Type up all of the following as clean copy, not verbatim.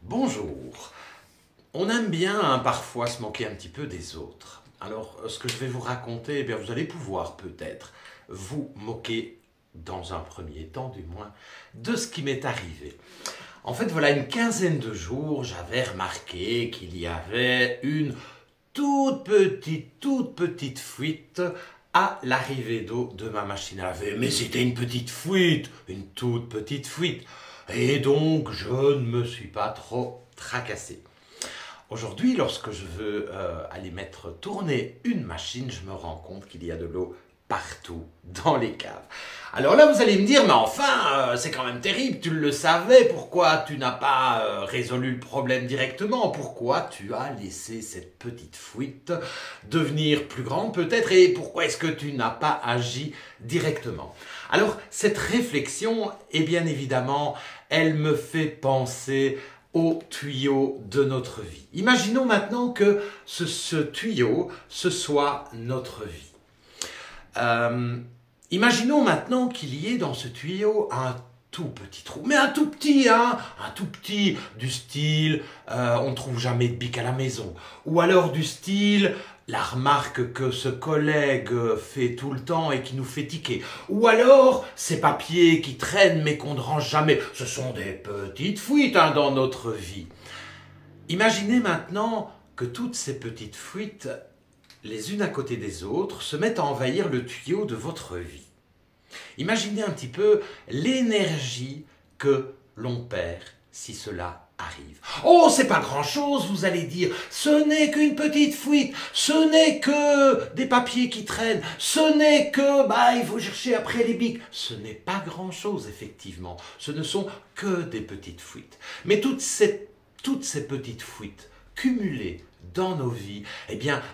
Bonjour. On aime bien parfois se moquer un petit peu des autres. Alors, ce que je vais vous raconter, vous allez pouvoir peut-être vous moquer, dans un premier temps du moins, de ce qui m'est arrivé. En fait, voilà une quinzaine de jours, j'avais remarqué qu'il y avait une toute petite fuite à l'arrivée d'eau de ma machine à laver. Mais c'était une petite fuite, une toute petite fuite. Et donc, je ne me suis pas trop tracassé. Aujourd'hui, lorsque je veux aller mettre tourner une machine, je me rends compte qu'il y a de l'eau partout dans les caves. Alors là, vous allez me dire, mais enfin, c'est quand même terrible, tu le savais, pourquoi tu n'as pas résolu le problème directement? Pourquoi tu as laissé cette petite fuite devenir plus grande peut-être? Et pourquoi est-ce que tu n'as pas agi directement? Alors, cette réflexion, bien évidemment, elle me fait penser au tuyau de notre vie. Imaginons maintenant que ce tuyau, ce soit notre vie. Imaginons maintenant qu'il y ait dans ce tuyau un tout petit trou, mais un tout petit, hein, un tout petit, du style, on ne trouve jamais de bic à la maison, ou alors du style, la remarque que ce collègue fait tout le temps et qui nous fait tiquer, ou alors ces papiers qui traînent mais qu'on ne range jamais, ce sont des petites fuites dans notre vie. Imaginez maintenant que toutes ces petites fuites, les unes à côté des autres, se mettent à envahir le tuyau de votre vie. Imaginez un petit peu l'énergie que l'on perd si cela arrive. Oh, c'est pas grand-chose, vous allez dire. Ce n'est qu'une petite fuite. Ce n'est que des papiers qui traînent. Ce n'est que, il faut chercher après les bics. Ce n'est pas grand-chose, effectivement. Ce ne sont que des petites fuites. Mais toutes ces petites fuites cumulées dans nos vies,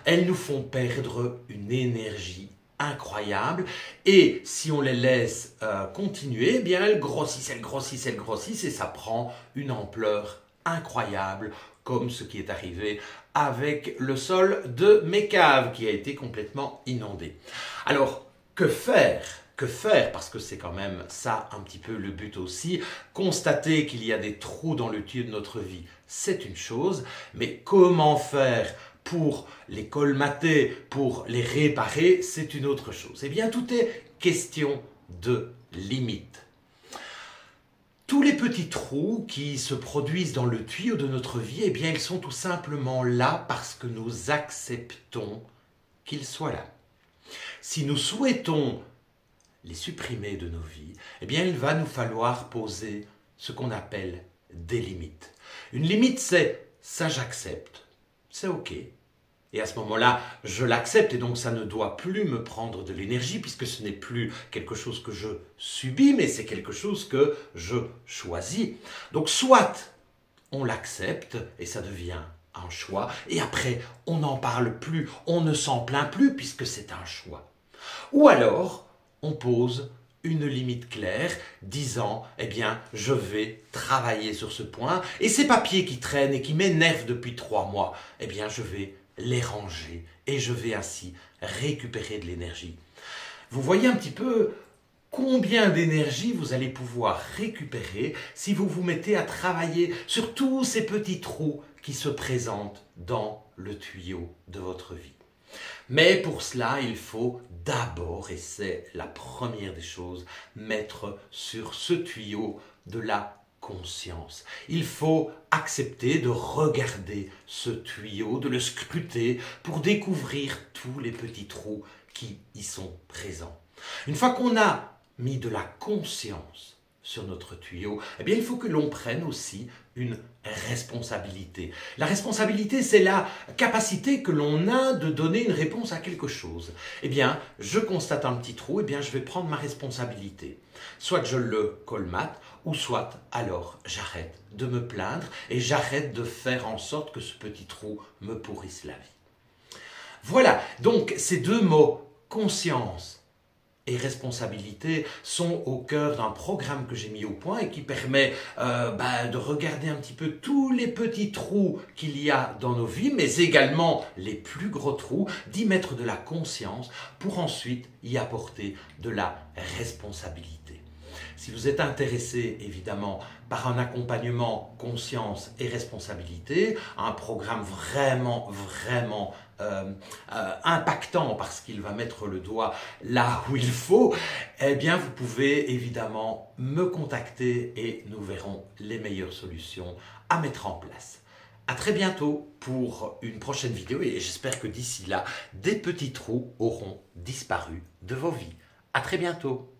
elles nous font perdre une énergie incroyable, et si on les laisse continuer, elles grossissent, et ça prend une ampleur incroyable, comme ce qui est arrivé avec le sol de mes caves qui a été complètement inondé. Alors, que faire? Que faire? Parce que c'est quand même ça un petit peu le but aussi. Constater qu'il y a des trous dans le tuyau de notre vie, c'est une chose, mais comment faire pour les colmater, pour les réparer, c'est une autre chose. Tout est question de limite. Tous les petits trous qui se produisent dans le tuyau de notre vie, ils sont tout simplement là parce que nous acceptons qu'ils soient là. Si nous souhaitons les supprimer de nos vies, il va nous falloir poser ce qu'on appelle des limites. Une limite, c'est ça j'accepte. C'est ok. Et à ce moment-là, je l'accepte et donc ça ne doit plus me prendre de l'énergie puisque ce n'est plus quelque chose que je subis, mais c'est quelque chose que je choisis. Donc soit on l'accepte et ça devient un choix et après on n'en parle plus, on ne s'en plaint plus puisque c'est un choix. Ou alors on pose une limite claire, disant, je vais travailler sur ce point, et ces papiers qui traînent et qui m'énervent depuis 3 mois, je vais les ranger, et je vais ainsi récupérer de l'énergie. Vous voyez un petit peu combien d'énergie vous allez pouvoir récupérer si vous vous mettez à travailler sur tous ces petits trous qui se présentent dans le tuyau de votre vie. Mais pour cela, il faut d'abord, et c'est la première des choses, mettre sur ce tuyau de la conscience. Il faut accepter de regarder ce tuyau, de le scruter pour découvrir tous les petits trous qui y sont présents. Une fois qu'on a mis de la conscience sur notre tuyau, il faut que l'on prenne aussi une responsabilité. La responsabilité, c'est la capacité que l'on a de donner une réponse à quelque chose. Je constate un petit trou, je vais prendre ma responsabilité. Soit je le colmate, ou soit alors j'arrête de me plaindre et j'arrête de faire en sorte que ce petit trou me pourrisse la vie. Voilà, donc ces deux mots, conscience et responsabilité, sont au cœur d'un programme que j'ai mis au point et qui permet de regarder un petit peu tous les petits trous qu'il y a dans nos vies, mais également les plus gros trous, d'y mettre de la conscience pour ensuite y apporter de la responsabilité. Si vous êtes intéressé évidemment par un accompagnement conscience et responsabilité, un programme vraiment impactant parce qu'il va mettre le doigt là où il faut, eh bien vous pouvez évidemment me contacter et nous verrons les meilleures solutions à mettre en place. À très bientôt pour une prochaine vidéo et j'espère que d'ici là, des petits trous auront disparu de vos vies. À très bientôt.